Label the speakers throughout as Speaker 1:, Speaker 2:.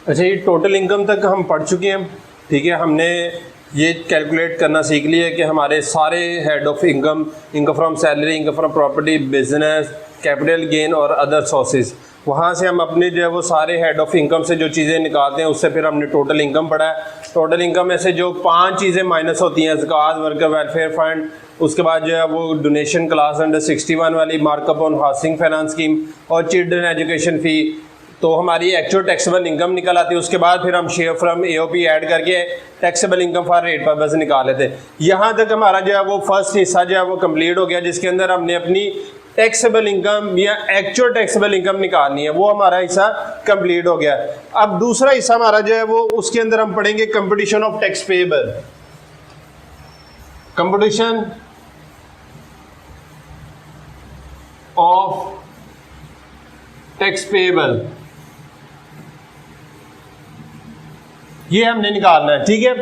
Speaker 1: अच्छा, ये total income तक हम पढ़ चुके हैं, ठीक है। हमने ये कैलकुलेट करना सीख लिया है कि हमारे सारे head of income, income from salary, income from property, business, capital gain और अदर सोर्सेज, वहाँ से हम अपने जो है वो सारे हेड ऑफ इनकम से जो चीज़ें निकालते हैं उससे फिर हमने टोटल इनकम पढ़ा है। टोटल इनकम में से जो 5 चीज़ें माइनस होती हैं, ज़कात, वर्कर वेलफेयर फंड, उसके बाद जो है वो डोनेशन क्लास अंडर 61 वाली, markup on housing finance scheme और चिल्ड्रन एजुकेशन फ़ी, तो हमारी एक्चुअल टैक्सेबल इनकम निकल आती है। उसके बाद फिर हम शेयर फ्रॉम एओपी ऐड करके taxable income for rate purpose निकाल लेते हैं। यहाँ तक हमारा जो है वो फर्स्ट हिस्सा जो है वो कंप्लीट हो गया, जिसके अंदर हमने अपनी टैक्सेबल इनकम या एक्चुअल टैक्सेबल इनकम निकालनी है, वो हमारा हिस्सा कंप्लीट हो गया। अब दूसरा हिस्सा हमारा जो है वो उसके अंदर हम पढ़ेंगे competition of tax payable. Competition of tax payable, ये हमने निकालना है, ठीक है।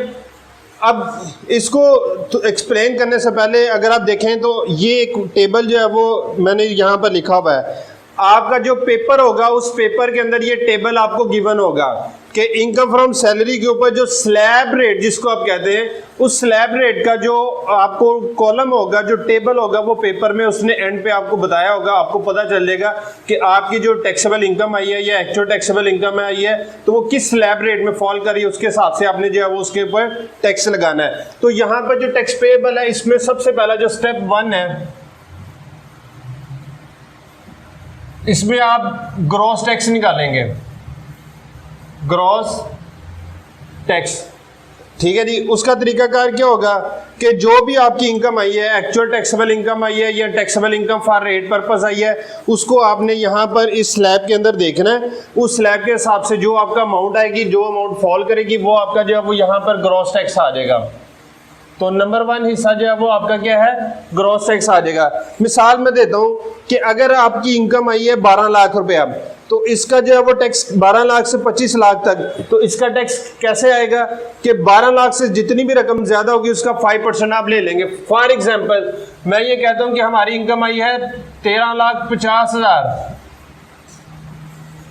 Speaker 1: अब इसको तो एक्सप्लेन करने से पहले अगर आप देखें तो ये एक टेबल जो है वो मैंने यहाँ पर लिखा हुआ है। आपका जो पेपर होगा उस पेपर के अंदर ये टेबल आपको गिवन होगा कि इनकम फ्रॉम सैलरी के ऊपर जो स्लैब रेट जिसको आप कहते हैं, उस स्लैब रेट का जो आपको कॉलम होगा, जो टेबल होगा, वो पेपर में उसने एंड पे आपको बताया होगा। आपको पता चलेगा कि आपकी जो टैक्सेबल इनकम आई है या एक्चुअल टैक्सेबल इनकम आई है तो वो किस स्लैब रेट में फॉल करी है, उसके हिसाब से आपने जो है वो उसके ऊपर टैक्स लगाना है। तो यहाँ पर जो टैक्स पेएबल है इसमें सबसे पहला जो स्टेप 1 है, इसमें आप ग्रॉस टैक्स निकालेंगे, ग्रॉस टैक्स, ठीक है जी। उसका तरीकाकार क्या होगा कि जो भी आपकी इनकम आई है, एक्चुअल टैक्सेबल इनकम आई है या taxable income for rate purpose I है, उसको आपने यहाँ पर इस स्लैब के अंदर देखना है। उस स्लैब के हिसाब से जो आपका अमाउंट आएगी, जो अमाउंट फॉल करेगी, वो आपका जो है वो यहाँ पर ग्रॉस टैक्स आ जाएगा। तो नंबर 1 हिस्सा जो है वो आपका क्या है, ग्रॉस टैक्स आ जाएगा। मिसाल मैं देता हूँ कि अगर आपकी इनकम आई है 12 लाख रुपया, तो इसका जो है वो टैक्स 12 लाख से 25 लाख तक, तो इसका टैक्स कैसे आएगा कि 12 लाख से जितनी भी रकम ज्यादा होगी उसका 5% आप ले लेंगे। फॉर एग्जाम्पल मैं ये कहता हूँ कि हमारी इनकम आई है 13,50,000,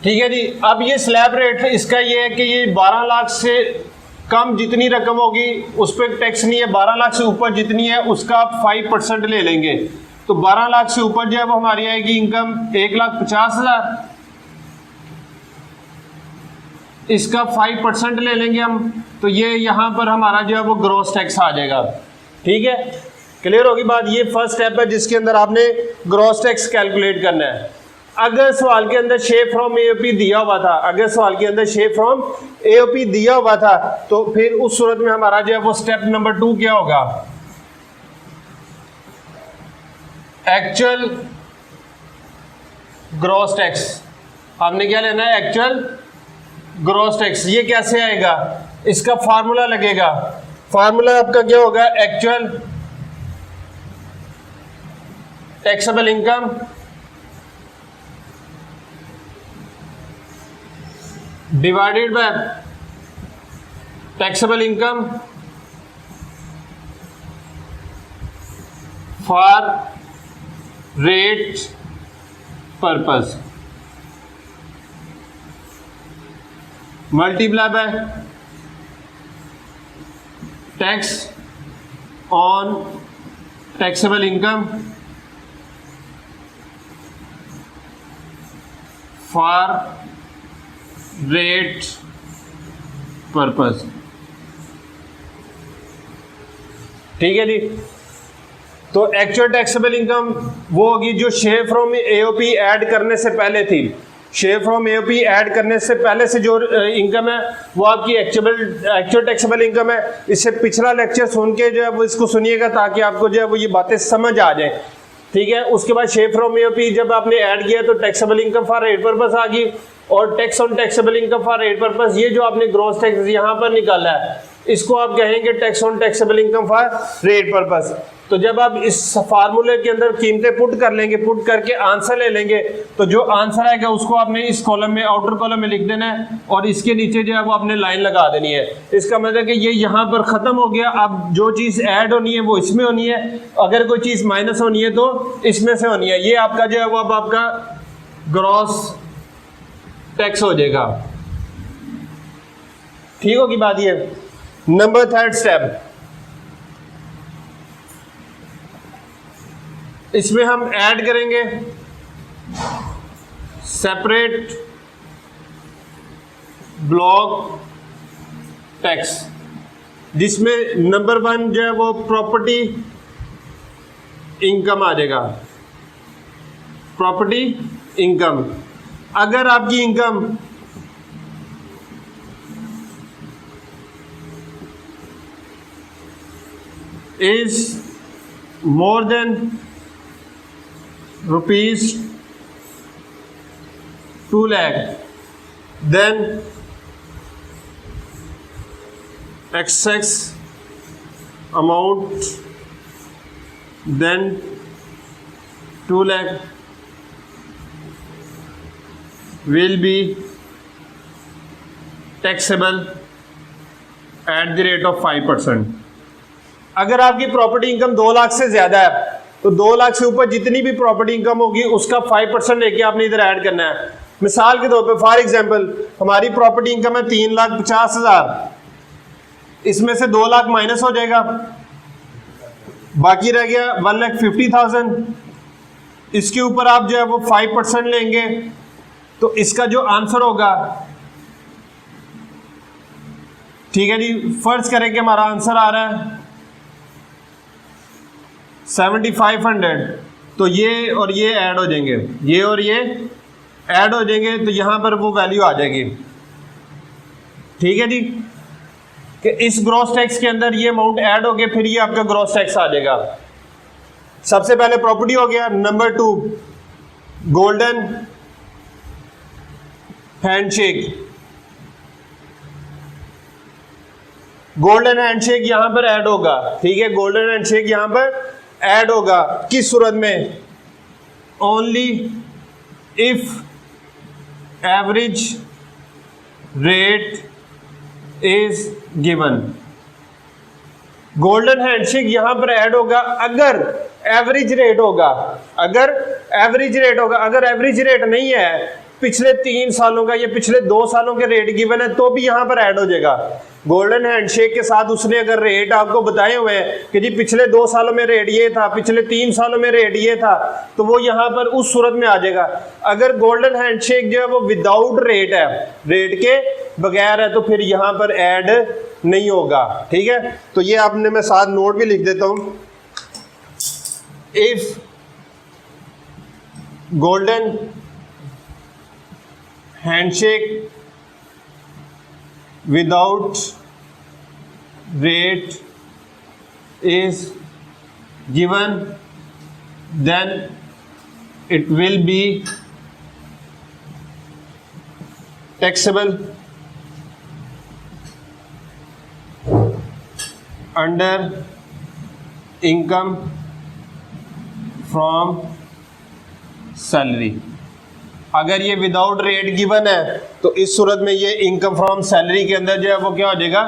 Speaker 1: ठीक है जी। अब ये स्लैब रेट इसका ये है कि ये 12 लाख से कम जितनी रकम होगी उस पर टैक्स नहीं है, 12 लाख से ऊपर जितनी है उसका आप 5% ले लेंगे। तो 12 लाख से ऊपर जो है वो हमारी आएगी इनकम 1,50,000, इसका 5% ले लेंगे हम, तो ये यहाँ पर हमारा जो है वो ग्रॉस टैक्स आ जाएगा, ठीक है। क्लियर होगी बात। ये फर्स्ट स्टेप है जिसके अंदर आपने ग्रॉस टैक्स कैलकुलेट करना है। अगर सवाल के अंदर शेयर फ्रॉम एओपी दिया हुआ था, अगर सवाल के अंदर शेयर फ्रॉम एओपी दिया हुआ था, तो फिर उस सूरत में हमारा जो है वो स्टेप नंबर 2 क्या होगा, एक्चुअल ग्रॉस टैक्स। हमने क्या लेना है, एक्चुअल ग्रॉस टैक्स। ये कैसे आएगा, इसका फार्मूला लगेगा। फार्मूला आपका क्या होगा, actual taxable income divided by taxable income for rate purpose multiply by tax on taxable income for rate purpose, ठीक है जी। तो एक्चुअल टैक्सेबल इनकम वो होगी जो शेयर फ्रॉम एओपी ऐड करने से पहले थी। शेयर फ्रॉम एओपी ऐड करने से पहले से जो इनकम है वो आपकी एक्चुअल टैक्सेबल इनकम है। इससे पिछला लेक्चर सुन के जो है वो इसको सुनिएगा ताकि आपको जो है वो ये बातें समझ आ जाए, ठीक है। उसके बाद शेयर फ्रॉम एओपी जब आपने ऐड किया तो taxable income for rate purpose आ गई, और tax on taxable income for rate purpose, ये जो आपने ग्रॉस टैक्स यहाँ पर निकाला है इसको आप कहेंगे tax on taxable income for rate purpose. तो जब आप इस फार्मूले के अंदर कीमतें पुट कर लेंगे, पुट करके आंसर ले लेंगे, तो जो आंसर आएगा उसको आपने इस कॉलम में, आउटर कॉलम में लिख देना है और इसके नीचे जो है वो आपने लाइन लगा देनी है। इसका मतलब कि ये यहाँ पर खत्म हो गया। अब जो चीज़ ऐड होनी है वो इसमें होनी है, अगर कोई चीज़ माइनस होनी है तो इसमें से होनी है। ये आपका जो है वो अब आपका ग्रॉस टैक्स हो जाएगा। ठीक होगी बात ये। नंबर थर्ड स्टेप, इसमें हम ऐड करेंगे सेपरेट ब्लॉक टैक्स, जिसमें नंबर 1 जो है वो प्रॉपर्टी इनकम आ जाएगा। प्रॉपर्टी इनकम, अगर आपकी income is more then ₹2 lakh, then excess amount then 2 lakh will be taxable at the rate of 5%। अगर आपकी प्रॉपर्टी इनकम 2 लाख से ज्यादा है तो 2 लाख से ऊपर जितनी भी प्रॉपर्टी इनकम होगी उसका 5% लेके आपने इधर ऐड करना है। मिसाल के तौर पे फॉर एग्जांपल हमारी प्रॉपर्टी इनकम है 3,50,000, इसमें से 2 लाख माइनस हो जाएगा, बाकी रह गया 1,50,000। इसके ऊपर आप जो है वो 5% लेंगे तो इसका जो आंसर होगा, ठीक है जी, फर्ज करें कि हमारा आंसर आ रहा है 7,500, तो ये और ये ऐड हो जाएंगे, ये और ये ऐड हो जाएंगे, तो यहां पर वो वैल्यू आ जाएगी। ठीक है जी, कि इस ग्रॉस टैक्स के अंदर ये अमाउंट ऐड हो गया, फिर ये आपका ग्रॉस टैक्स आ जाएगा। सबसे पहले प्रॉपर्टी हो गया। Number 2 golden handshake. Golden handshake यहां पर ऐड होगा, ठीक है, गोल्डन हैंडशेक यहां पर ऐड होगा। किस सूरत में? Only if average rate is given. Golden handshake यहां पर ऐड होगा अगर एवरेज रेट होगा, अगर एवरेज रेट होगा। अगर एवरेज रेट नहीं है, पिछले 3 सालों का या पिछले 2 सालों के रेट गिवन है, तो भी यहां पर ऐड हो जाएगा। गोल्डन हैंडशेक के साथ उसने अगर रेट आपको बताए हुए हैं कि जी पिछले 2 सालों में रेट ये था, पिछले 3 सालों में रेट ये था, तो वो यहां पर उस सूरत में आ जाएगा। अगर गोल्डन हैंडशेक जो है वो विदाउट रेट है, रेट के बगैर है, तो फिर यहां पर ऐड नहीं होगा। ठीक है, तो ये आपने, मैं साथ नोट भी लिख देता हूं। If golden handshake without rate is given, then it will be taxable under income from salary। अगर ये विदाउट रेट गिवन है तो इस सूरत में ये इनकम फ्रॉम सैलरी के अंदर जो है वो क्या हो जाएगा,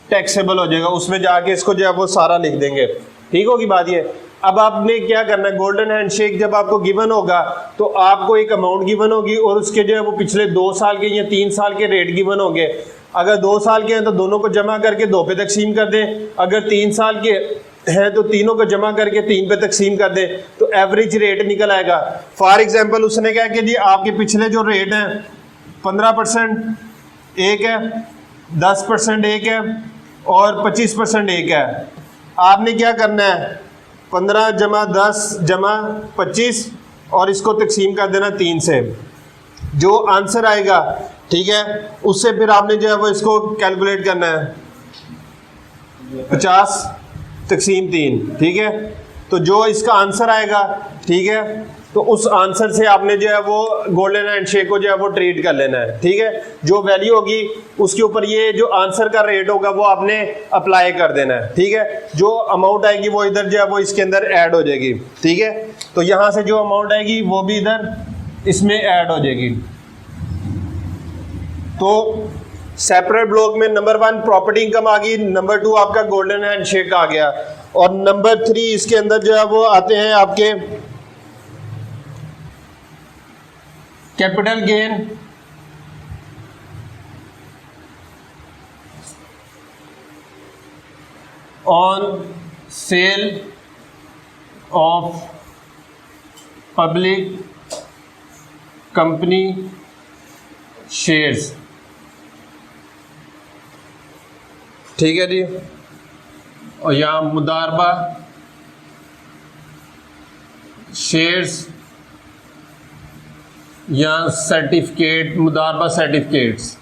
Speaker 1: टैक्सेबल हो जाएगा। उसमें जाके इसको जो है वो सारा लिख देंगे। ठीक होगी बात ये। अब आपने क्या करना है, गोल्डन हैंडशेक जब आपको गिवन होगा तो आपको एक अमाउंट गिवन होगी और उसके जो है वो पिछले 2 साल के या 3 साल के रेट गिवन होंगे। अगर 2 साल के हैं तो दोनों को जमा करके 2 पे तकसीम कर दें, अगर 3 साल के है तो तीनों को जमा करके 3 पे तकसीम कर दे, तो एवरेज रेट निकल आएगा। फॉर एग्जांपल उसने कहा कि जी आपके पिछले जो रेट हैं 15% एक है, 10% एक है और 25% एक है। आपने क्या करना है, 15 जमा 10 जमा 25 और इसको तकसीम कर देना 3 से। जो आंसर आएगा, ठीक है, उससे फिर आपने जो है वो इसको कैलकुलेट करना है 50 तकसीम 3। ठीक है, तो जो इसका आंसर आएगा, ठीक है, तो उस आंसर से आपने जो है वो गोल्डन हैंडशेक को जो है वो ट्रीट कर लेना है। ठीक है, जो वैल्यू होगी उसके ऊपर ये जो आंसर का रेट होगा वो आपने अप्लाई कर देना है। ठीक है, जो अमाउंट आएगी वो इधर जो है वो इसके अंदर ऐड हो जाएगी। ठीक है, तो यहाँ से जो अमाउंट आएगी वो भी इधर इसमें ऐड हो जाएगी। तो सेपरेट ब्लॉक में नंबर 1 प्रॉपर्टी इनकम आ गई, नंबर 2 आपका गोल्डन हैंडशेक आ गया, और नंबर 3 इसके अंदर जो है वो आते हैं आपके capital gain on sale of public company shares. ठीक है जी। और यहाँ मुदारबा शेयर्स या सर्टिफिकेट, मुदारबा सर्टिफिकेट्स।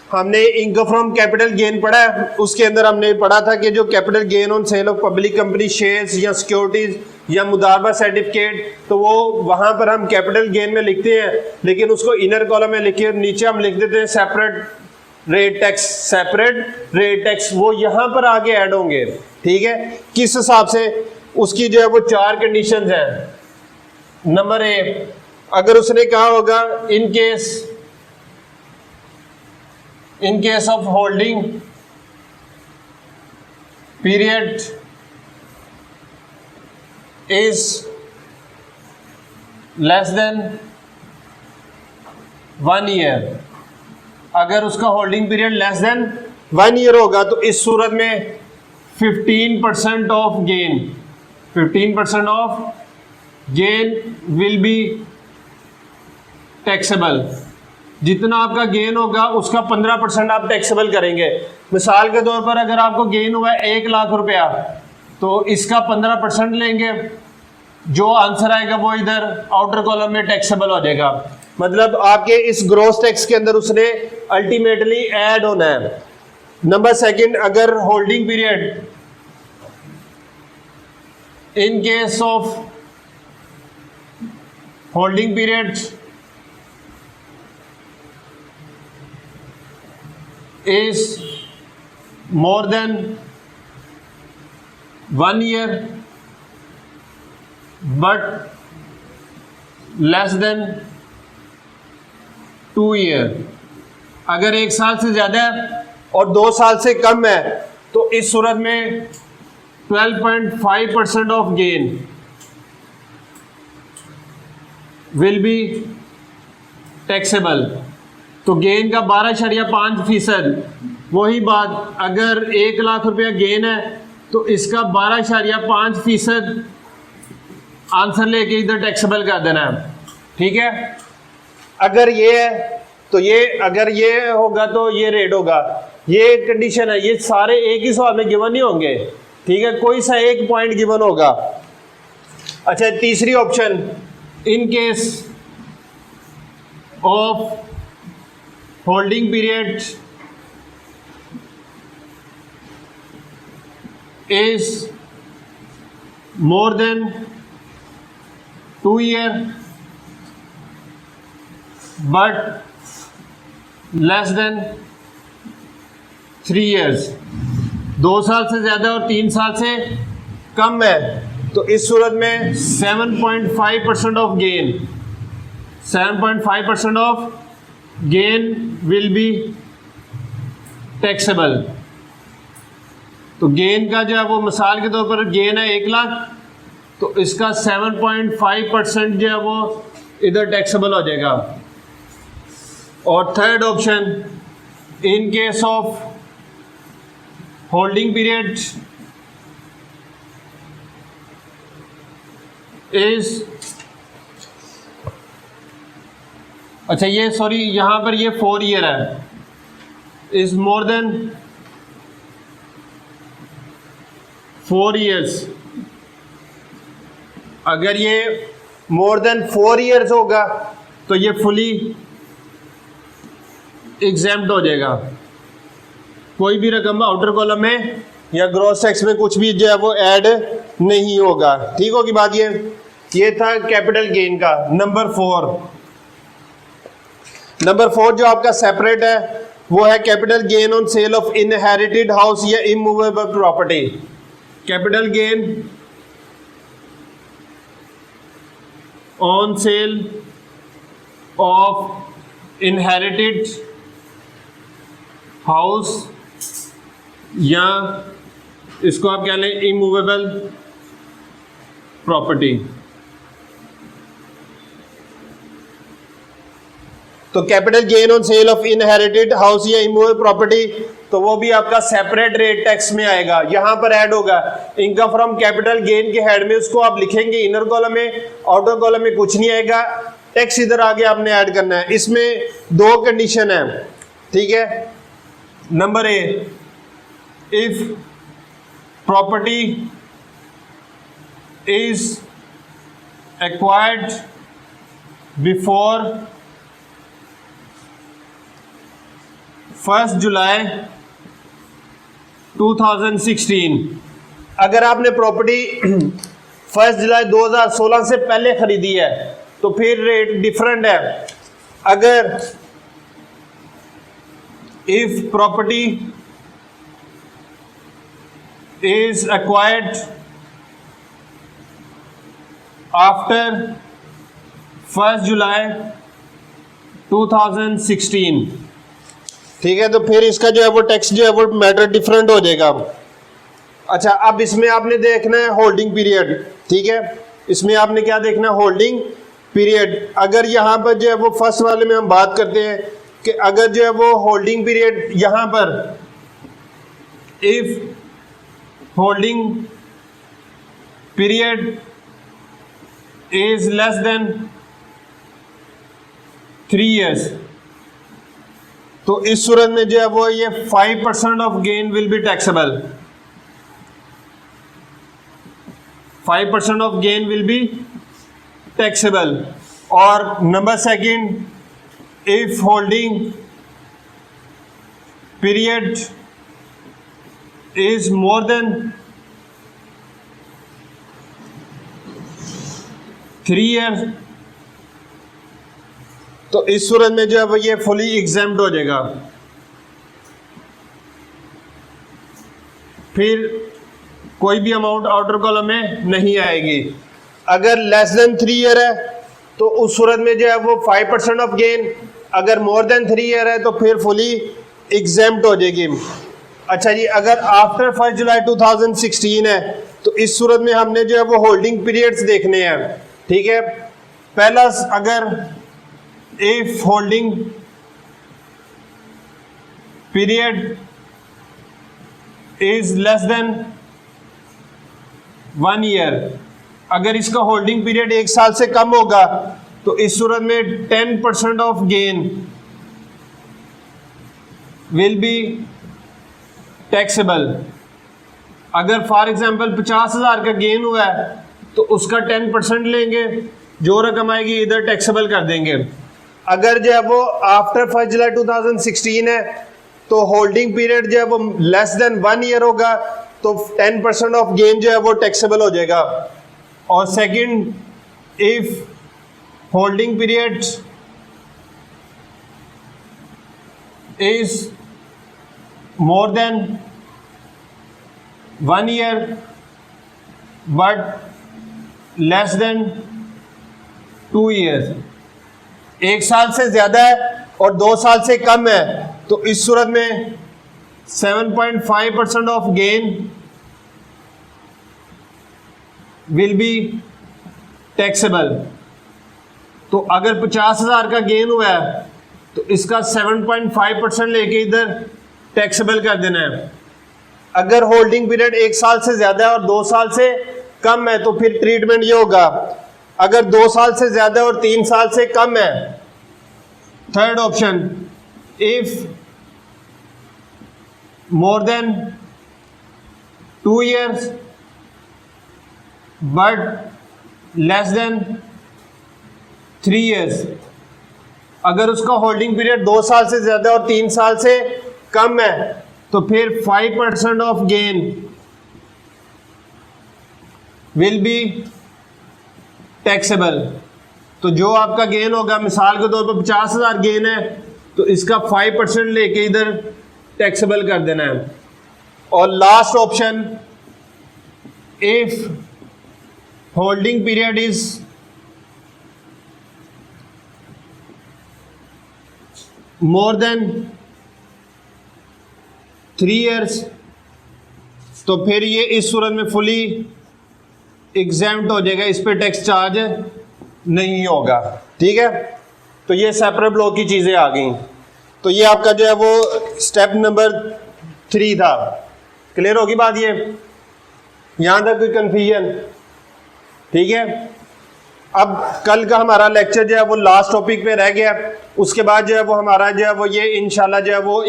Speaker 1: हमने इनकम फ्रॉम कैपिटल गेन पढ़ा है, उसके अंदर हमने पढ़ा था कि जो capital gain on sale of public company shares या सिक्योरिटीज या मुदारबा सर्टिफिकेट, तो वो वहां पर हम कैपिटल गेन में लिखते हैं, लेकिन उसको इनर कॉलम में लिखे, नीचे हम लिख देते हैं separate rate tax, separate rate tax, वो यहां पर आगे ऐड होंगे। ठीक है, किस हिसाब से? उसकी जो है वो 4 कंडीशंस हैं। नंबर 1, अगर उसने कहा होगा in case of holding period is less than 1 year, अगर उसका holding period less than 1 year होगा तो इस सूरत में 15% of gain, 15% of gain will be taxable. जितना आपका गेन होगा उसका 15% आप टैक्सेबल करेंगे। मिसाल के तौर पर अगर आपको गेन हुआ है 1 लाख रुपया, तो इसका 15% लेंगे, जो आंसर आएगा वो इधर आउटर कॉलम में टैक्सेबल हो जाएगा। मतलब आपके इस ग्रॉस टैक्स के अंदर उसने अल्टीमेटली ऐड होना है। नंबर 2, अगर holding period in case of holding period is more than 1 year but less than 2 year, अगर 1 साल से ज़्यादा है और 2 साल से कम है तो इस सूरत में 12.5% of gain will be taxable. तो गेन का 12.5%, वही बात, अगर 1 लाख रुपया गेन है तो इसका 12.5% आंसर लेके इधर टैक्सेबल कर देना है। ठीक है, अगर ये है तो ये, अगर ये होगा तो ये रेट होगा। ये कंडीशन है, ये सारे एक ही सवाल में गिवन नहीं होंगे। ठीक है, कोई सा एक पॉइंट गिवन होगा। अच्छा, तीसरी option, in case of holding period is more than 2 year but less than 3 years, 2 साल से ज़्यादा और 3 साल से कम है, तो इस सूरत में 7.5% of gain, 7.5% of gain will be taxable. तो गेन का जो है वो मिसाल के तौर पर गेन है 1 लाख, तो इसका 7.5% जो है वो इधर टैक्सेबल हो जाएगा। और third option, in case of holding period is, अच्छा ये सॉरी यहाँ पर ये 4 ईयर है, इज मोर देन 4 ईयर्स। अगर ये मोर देन 4 ईयर्स होगा तो ये फुली एग्जेम्प्ट हो जाएगा। कोई भी रकम आउटर कॉलम में या ग्रॉस टैक्स में कुछ भी जो है वो ऐड नहीं होगा। ठीक होगी बात? ये था कैपिटल गेन का। नंबर 4 जो आपका सेपरेट है वो है capital gain on sale of inherited house या immovable property. Capital gain on sale of inherited house या इसको आप कह लें इमूवेबल प्रॉपर्टी। तो capital gain on sale of inherited house या इमूवेबल प्रॉपर्टी, तो वो भी आपका सेपरेट रेट टैक्स में आएगा, यहां पर ऐड होगा। इनकम फ्रॉम कैपिटल गेन के हेड में उसको आप लिखेंगे इनर कॉलम में, आउटर कॉलम में कुछ नहीं आएगा, टैक्स इधर आगे आपने ऐड करना है। इसमें दो कंडीशन है, ठीक है। Number A, if property is acquired before 1 जुलाई 2016, अगर आपने प्रॉपर्टी 1 जुलाई 2016 से पहले खरीदी है तो फिर रेट डिफरेंट है। अगर if property is acquired after 1 जुलाई 2016, ठीक है, तो फिर इसका जो है वो टैक्स जो है वो मैटर डिफरेंट हो जाएगा। अच्छा, अब इसमें आपने देखना है होल्डिंग पीरियड, ठीक है, इसमें आपने क्या देखना है, होल्डिंग पीरियड। अगर यहाँ पर जो है वो फर्स्ट वाले में हम बात करते हैं कि अगर जो है वो होल्डिंग पीरियड यहाँ पर if holding period is less than 3 years, तो इस सूरत में जो है वो ये 5% of gain will be taxable, 5% of gain will be taxable. और number second, if holding period is more than 3 years, तो इस सूरत में जो है वो ये फुली एग्जेम्प्ट हो जाएगा। फिर कोई भी अमाउंट आउटर कॉलम में नहीं आएगी। अगर लेस देन 3 ईयर है तो उस सूरत में जो है वो 5% ऑफ गेन, अगर मोर देन 3 ईयर है तो फिर फुली एग्जेम्प्ट हो जाएगी। अच्छा जी, अगर आफ्टर 1 जुलाई 2016 है तो इस सूरत में हमने जो है वो होल्डिंग पीरियड्स देखने हैं, ठीक है। पहला, अगर if holding period is less than 1 year, अगर इसका होल्डिंग पीरियड 1 साल से कम होगा तो इस सूरत में 10% of gain will be taxable. अगर फॉर एग्जांपल 50,000 का गेन हुआ है तो उसका 10% लेंगे, जो रकम आएगी इधर टैक्सेबल कर देंगे। अगर जो है वो आफ्टर 1 जुलाई 2016 है तो होल्डिंग पीरियड जो है वो लेस देन 1 ईयर होगा तो 10% ऑफ गेन जो है वो टैक्सेबल हो जाएगा। और second, if holding period is more then 1 year but less than 2 years, 1 साल से ज्यादा है और 2 साल से कम है, तो इस सूरत में 7.5% of gain will be taxable. तो अगर 50,000 का गेन हुआ है तो इसका 7.5% लेके इधर टैक्सेबल कर देना है। अगर होल्डिंग पीरियड 1 साल से ज्यादा है और 2 साल से कम है तो फिर ट्रीटमेंट ये होगा, अगर 2 साल से ज्यादा और 3 साल से कम है, third option, if more than 2 years but less than 3 years, अगर उसका होल्डिंग पीरियड 2 साल से ज्यादा और 3 साल से कम है तो फिर 5% of gain will be taxable. तो जो आपका गेन होगा, मिसाल के तौर पर 50,000 गेन है तो इसका 5% लेके इधर टैक्सेबल कर देना है। और last option, if holding period is more than 3 years, तो फिर ये इस सूरत में फुली एग्जेम्प्ट हो जाएगा, इस पे टैक्स चार्ज नहीं होगा, ठीक है। तो ये सेपरेट ब्लॉक की चीज़ें आ गई। तो ये आपका जो है वो स्टेप नंबर 3 था। क्लियर होगी बात? ये यहाँ तक कोई कन्फ्यूजन? ठीक है। अब कल का हमारा लेक्चर जो है वो लास्ट टॉपिक पे रह गया। उसके बाद जो है वो हमारा जो है वो ये इंशाल्लाह जो है वो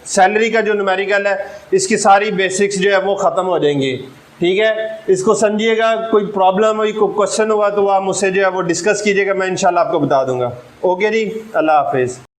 Speaker 1: सैलरी का जो न्यूमेरिकल है इसकी सारी बेसिक्स जो है वो ख़त्म हो जाएंगी। ठीक है, इसको समझिएगा। कोई प्रॉब्लम हुई, कोई क्वेश्चन हुआ तो आप मुझसे जो है वो डिस्कस कीजिएगा, मैं इंशाल्लाह आपको बता दूंगा। ओके जी, अल्लाह हाफिज़।